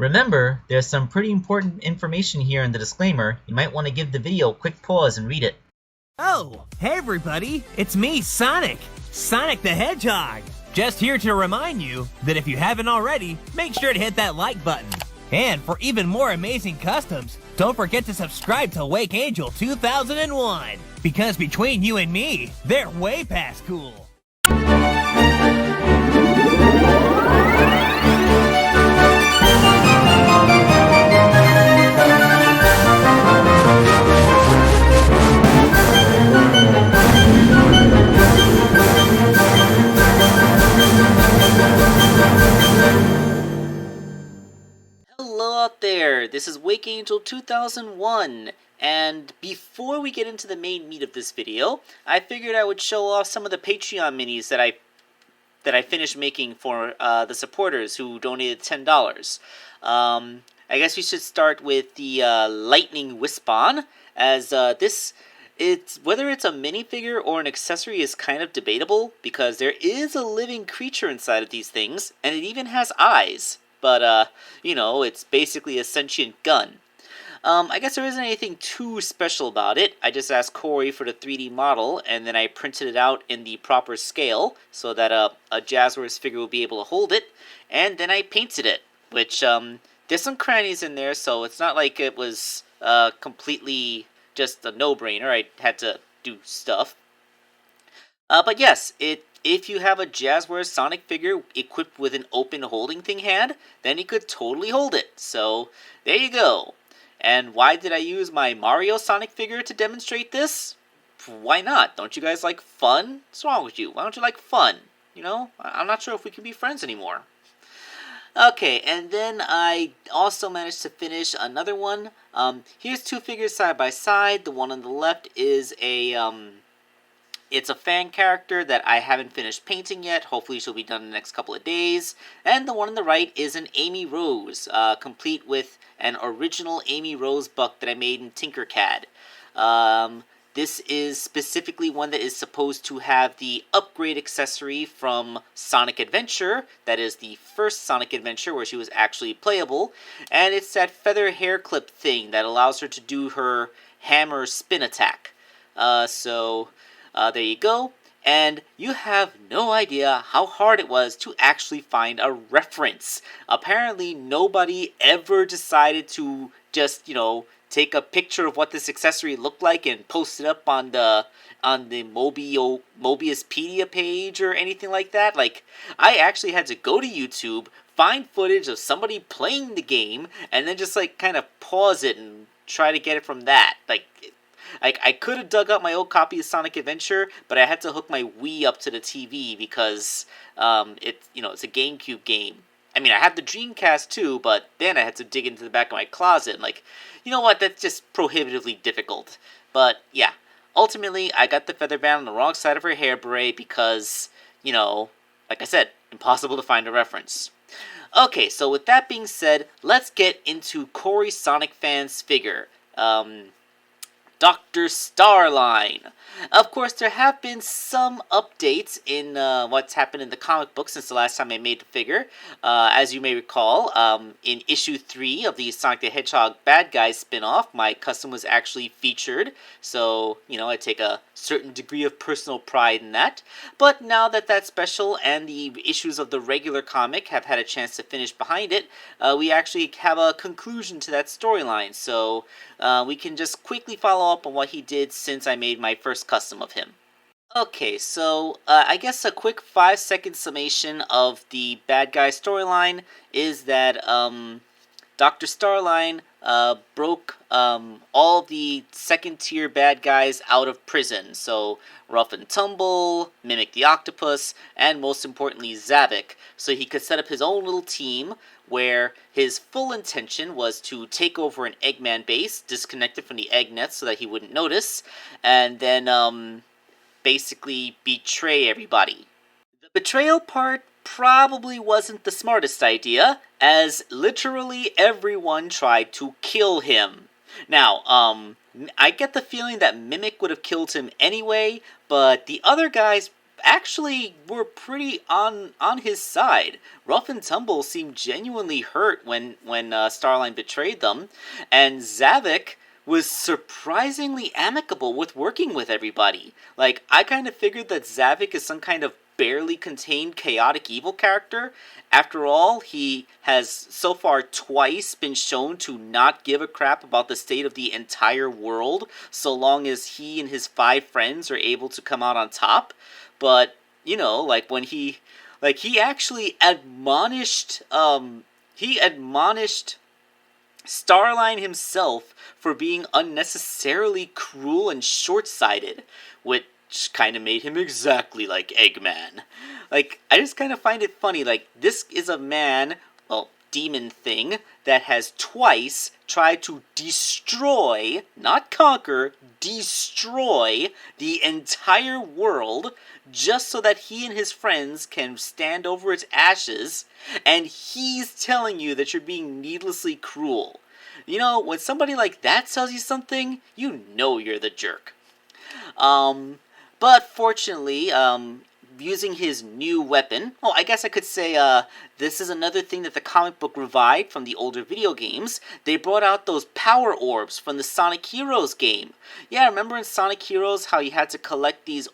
Remember, there's some pretty important information here in the disclaimer. You might want to give the video a quick pause and read it. Oh, hey everybody, it's me, Sonic! Sonic the Hedgehog! Just here to remind you that if you haven't already, make sure to hit that like button. And for even more amazing customs, don't forget to subscribe to Wake Angel 2001! Because between you and me, they're way past cool! Hello out there, this is Wake Angel 2001, and before we get into the main meat of this video, I figured I would show off some of the Patreon minis that I finished making for the supporters who donated $10. I guess we should start with the Lightning Wispon, as whether it's a minifigure or an accessory is kind of debatable, because there is a living creature inside of these things, and it even has eyes. But, you know, it's basically a sentient gun. I guess there isn't anything too special about it. I just asked Korey for the 3D model, and then I printed it out in the proper scale, so that a Jazzwares figure will be able to hold it, and then I painted it, which, there's some crannies in there, so it's not like it was, completely just a no-brainer. I had to do stuff. But yes, if you have a Jazzwares Sonic figure equipped with an open holding thing hand, then you could totally hold it. So, there you go. And why did I use my Mario Sonic figure to demonstrate this? Why not? Don't you guys like fun? What's wrong with you? Why don't you like fun? You know, I'm not sure if we can be friends anymore. Okay, and then I also managed to finish another one. Here's two figures side by side. The one on the left is it's a fan character that I haven't finished painting yet. Hopefully she'll be done in the next couple of days. And the one on the right is an Amy Rose, complete with an original Amy Rose buck that I made in Tinkercad. This is specifically one that is supposed to have the upgrade accessory from Sonic Adventure. That is the first Sonic Adventure where she was actually playable. And it's that feather hair clip thing that allows her to do her hammer spin attack. There you go, and you have no idea how hard it was to actually find a reference. Apparently, nobody ever decided to just, take a picture of what this accessory looked like and post it up on the Mobiuspedia page or anything like that. Like, I actually had to go to YouTube, find footage of somebody playing the game, and then just, kind of pause it and try to get it from that. I could have dug up my old copy of Sonic Adventure, but I had to hook my Wii up to the TV because it's a GameCube game. I mean, I have the Dreamcast too, but then I had to dig into the back of my closet and you know what? That's just prohibitively difficult. But yeah, ultimately I got the feather band on the wrong side of her hair beret because, like I said, impossible to find a reference. Okay, so with that being said, let's get into Korey Sonic Fan's figure. Dr. Starline. Of course, there have been some updates in what's happened in the comic book since the last time I made the figure. As you may recall, in issue 3 of the Sonic the Hedgehog Bad Guys spin-off, my custom was actually featured. So, I take a certain degree of personal pride in that. But now that that special and the issues of the regular comic have had a chance to finish behind it, we actually have a conclusion to that storyline. So, we can just quickly follow up on what he did since I made my first custom of him. Okay, so I guess a quick 5-second summation of the bad guy storyline is that Dr. Starline broke all the second-tier bad guys out of prison. So Rough and Tumble, Mimic the Octopus, and most importantly Zavik, so he could set up his own little team where his full intention was to take over an Eggman base, disconnect it from the egg nets so that he wouldn't notice, and then basically betray everybody. The betrayal part probably wasn't the smartest idea, as literally everyone tried to kill him. Now, I get the feeling that Mimic would have killed him anyway, but the other guys actually were pretty on his side. Rough and Tumble seemed genuinely hurt when Starline betrayed them, and Zavik was surprisingly amicable with working with everybody. Like, I kind of figured that Zavik is some kind of barely contained chaotic evil character. After all, he has so far twice been shown to not give a crap about the state of the entire world, so long as he and his 5 friends are able to come out on top. But, you know, like when he actually admonished Starline himself for being unnecessarily cruel and short-sighted, which kind of made him exactly like Eggman. Like, I just kind of find it funny, like, this is a man, well, demon thing, that has twice tried to destroy, not conquer, destroy the entire world just so that he and his friends can stand over its ashes, and he's telling you that you're being needlessly cruel. You know, when somebody like that tells you something, you know you're the jerk. But fortunately, using his new weapon, well, I guess I could say, this is another thing that the comic book revived from the older video games. They brought out those power orbs from the Sonic Heroes game. Yeah, remember in Sonic Heroes how you had to collect these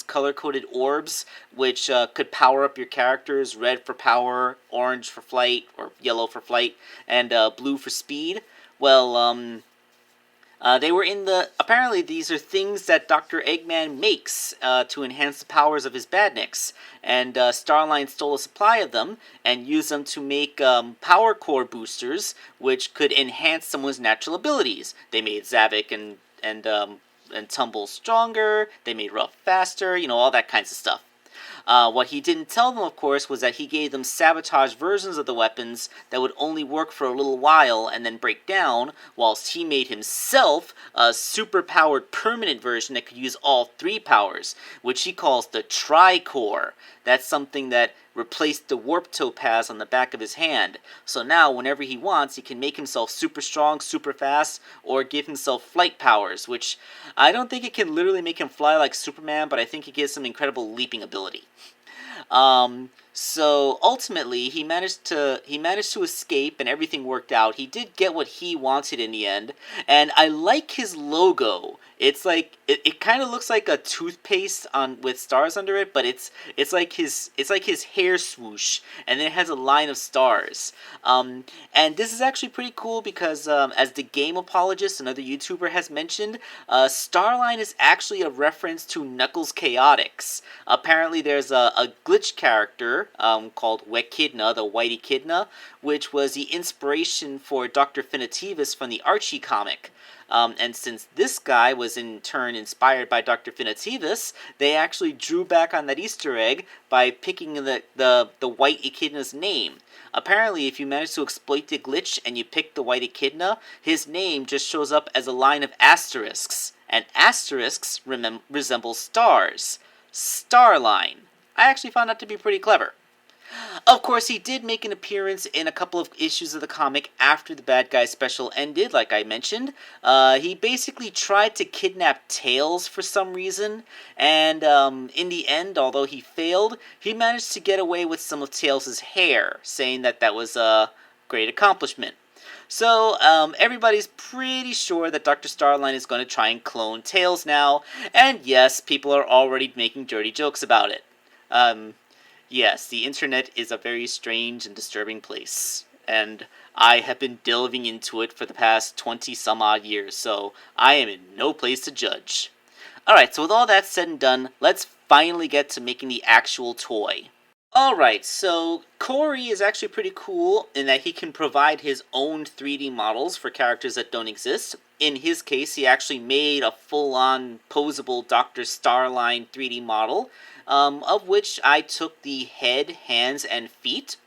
color-coded orbs, which could power up your characters, red for power, orange for flight, or yellow for flight, and blue for speed? Well, they were in the... Apparently, these are things that Dr. Eggman makes to enhance the powers of his badniks. And Starline stole a supply of them and used them to make power core boosters, which could enhance someone's natural abilities. They made Zavik and Tumble stronger. They made Rough faster. You know, all that kinds of stuff. What he didn't tell them, of course, was that he gave them sabotage versions of the weapons that would only work for a little while and then break down, whilst he made himself a super-powered permanent version that could use all 3 powers, which he calls the Tri-Core. That's something that replaced the warp topaz on the back of his hand. So now, whenever he wants, he can make himself super strong, super fast, or give himself flight powers, which I don't think it can literally make him fly like Superman, but I think it gives him incredible leaping ability. So ultimately, he managed to escape, and everything worked out. He did get what he wanted in the end, and I like his logo. It's like it kind of looks like a toothpaste with stars under it, but it's like his hair swoosh, and then it has a line of stars. And this is actually pretty cool because as the game apologist, another YouTuber, has mentioned, Starline is actually a reference to Knuckles Chaotix. Apparently, there's a glitch character called Wekidna, the White Echidna, which was the inspiration for Dr. Finitivus from the Archie comic. And since this guy was in turn inspired by Dr. Finitivus, they actually drew back on that Easter egg by picking the White Echidna's name. Apparently, if you manage to exploit the glitch and you pick the White Echidna, his name just shows up as a line of asterisks, and asterisks resemble stars. Starline. I actually found that to be pretty clever. Of course, he did make an appearance in a couple of issues of the comic after the Bad Guy special ended, like I mentioned. He basically tried to kidnap Tails for some reason, and in the end, although he failed, he managed to get away with some of Tails' hair, saying that that was a great accomplishment. So, everybody's pretty sure that Dr. Starline is going to try and clone Tails now, and yes, people are already making dirty jokes about it. Yes, the internet is a very strange and disturbing place, and I have been delving into it for the past 20-some-odd years, so I am in no place to judge. Alright, so with all that said and done, let's finally get to making the actual toy. Alright, so Korey is actually pretty cool in that he can provide his own 3D models for characters that don't exist. In his case, he actually made a full-on posable Dr. Starline 3D model, of which I took the head, hands, and feet.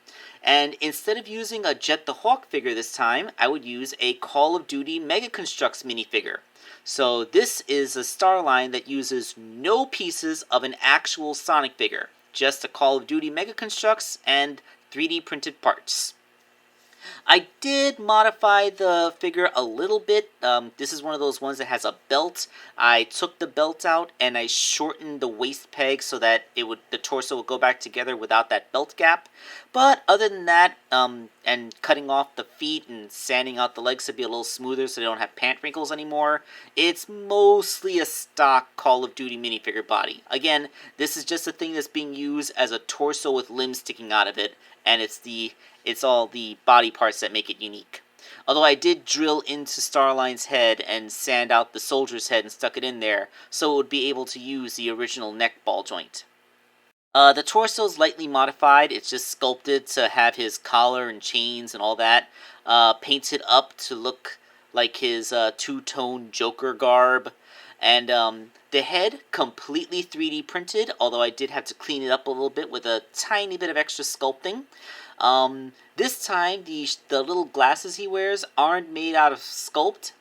And instead of using a Jet the Hawk figure this time, I would use a Call of Duty Mega Construx minifigure. So this is a Starline that uses no pieces of an actual Sonic figure, just a Call of Duty Mega Construx and 3D printed parts. I did modify the figure a little bit. This is one of those ones that has a belt. I took the belt out and I shortened the waist peg so that the torso would go back together without that belt gap. But other than that, and cutting off the feet and sanding out the legs to be a little smoother so they don't have pant wrinkles anymore, it's mostly a stock Call of Duty minifigure body. Again, this is just a thing that's being used as a torso with limbs sticking out of it, and it's all the body parts that make it unique. Although I did drill into Starline's head and sand out the soldier's head and stuck it in there, so it would be able to use the original neck ball joint. The torso is lightly modified. It's just sculpted to have his collar and chains and all that painted up to look like his two-tone Joker garb. And the head, completely 3D printed, although I did have to clean it up a little bit with a tiny bit of extra sculpting. This time, the little glasses he wears aren't made out of sculpt.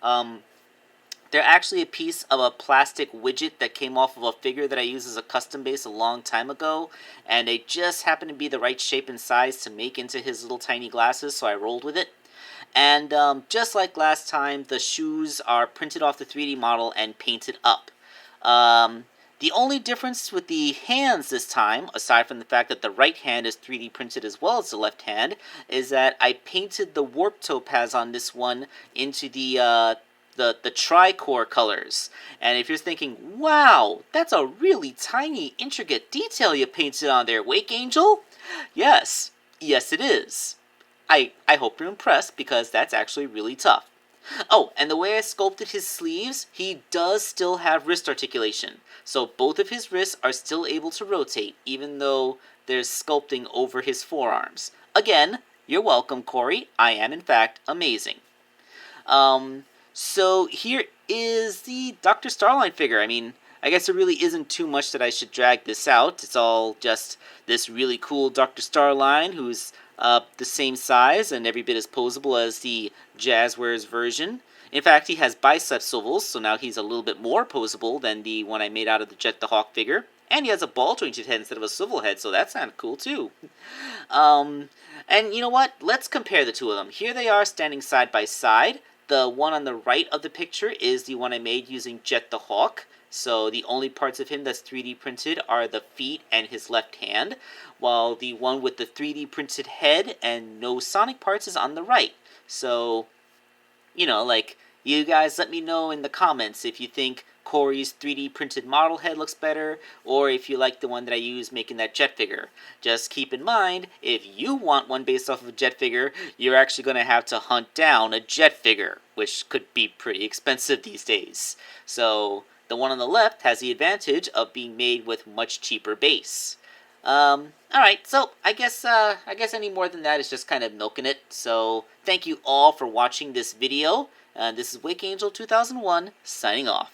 They're actually a piece of a plastic widget that came off of a figure that I used as a custom base a long time ago, and they just happened to be the right shape and size to make into his little tiny glasses, so I rolled with it. And just like last time, the shoes are printed off the 3D model and painted up. The only difference with the hands this time, aside from the fact that the right hand is 3D printed as well as the left hand, is that I painted the warp topaz on this one into the tricore colors. And if you're thinking, wow, that's a really tiny, intricate detail you painted on there, Wake Angel? Yes it is. I hope you're impressed, because that's actually really tough. Oh, and the way I sculpted his sleeves, he does still have wrist articulation. So both of his wrists are still able to rotate, even though there's sculpting over his forearms. Again, you're welcome, Korey. I am, in fact, amazing. So here is the Dr. Starline figure. I mean, I guess there really isn't too much that I should drag this out. It's all just this really cool Dr. Starline who's the same size and every bit as posable as the Jazzwares version. In fact, he has bicep swivels, so now he's a little bit more posable than the one I made out of the Jet the Hawk figure. And he has a ball-jointed head instead of a swivel head, so that's kind of cool too. And you know what? Let's compare the two of them. Here they are standing side by side. The one on the right of the picture is the one I made using Jet the Hawk. So the only parts of him that's 3D printed are the feet and his left hand, while the one with the 3D printed head and no Sonic parts is on the right. So, you know, like, you guys let me know in the comments if you think Korey's 3D printed model head looks better, or if you like the one that I used making that Jet figure. Just keep in mind, if you want one based off of a Jet figure, you're actually going to have to hunt down a Jet figure, which could be pretty expensive these days. So the one on the left has the advantage of being made with much cheaper base. Alright, so I guess any more than that is just kind of milking it. So thank you all for watching this video. This is Wake Angel 2001 signing off.